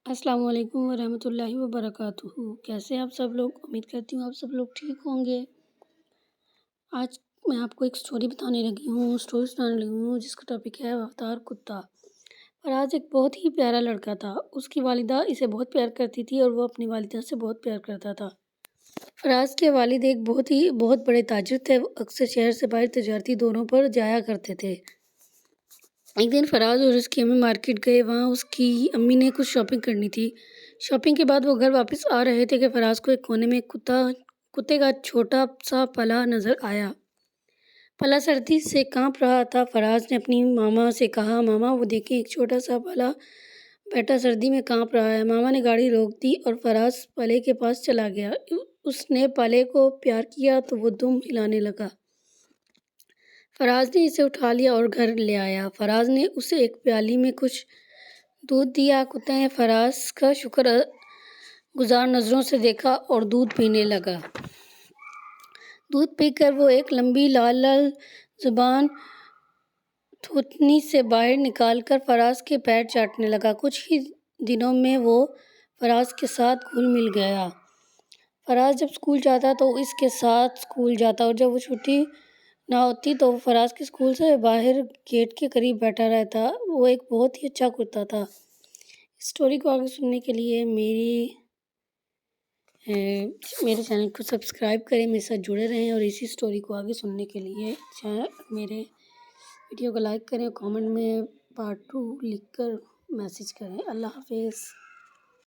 السلام علیکم ورحمۃ اللہ وبرکاتہ۔ کیسے آپ سب لوگ؟ امید کرتی ہوں آپ سب لوگ ٹھیک ہوں گے۔ آج میں آپ کو ایک اسٹوری سنانے لگی ہوں جس کا ٹاپک ہے وفادار کتا۔ فراز ایک بہت ہی پیارا لڑکا تھا۔ اس کی والدہ اسے بہت پیار کرتی تھی اور وہ اپنی والدہ سے بہت پیار کرتا تھا۔ فراز کے والد ایک بہت بڑے تاجر تھے۔ وہ اکثر شہر سے باہر تجارتی دوروں پر جایا کرتے تھے۔ ایک دن فراز اور اس کی امی مارکیٹ گئے۔ وہاں اس کی امی نے کچھ شاپنگ کرنی تھی۔ شاپنگ کے بعد وہ گھر واپس آ رہے تھے کہ فراز کو ایک کونے میں کتے کا چھوٹا سا پلا نظر آیا۔ پلا سردی سے کانپ رہا تھا۔ فراز نے اپنی ماما سے کہا، ماما وہ دیکھیں، ایک چھوٹا سا پلا بیٹا سردی میں کانپ رہا ہے۔ ماما نے گاڑی روک دی اور فراز پلے کے پاس چلا گیا۔ اس نے پلے کو پیار کیا تو وہ دم ہلانے لگا۔ فراز نے اسے اٹھا لیا اور گھر لے آیا۔ فراز نے اسے ایک پیالی میں کچھ دودھ دیا۔ کتے نے فراز کا شکر گزار نظروں سے دیکھا اور دودھ پینے لگا۔ دودھ پی کر وہ ایک لمبی لال لال زبان تھوتنی سے باہر نکال کر فراز کے پیر چاٹنے لگا۔ کچھ ہی دنوں میں وہ فراز کے ساتھ گھل مل گیا۔ فراز جب اسکول جاتا تو اس کے ساتھ اسکول جاتا اور جب وہ چھٹی نہ ہوتی تو وہ فراز کے اسکول سے باہر گیٹ کے قریب بیٹھا رہتا۔ وہ ایک بہت ہی اچھا کتا تھا۔ اس اسٹوری کو آگے سننے کے لیے میرے چینل کو سبسکرائب کریں، میرے ساتھ جڑے رہیں اور اسی اسٹوری کو آگے سننے کے لیے میرے ویڈیو کو لائک کریں اور کامنٹ میں پارٹ 2 لکھ کر میسیج کریں۔ اللہ حافظ۔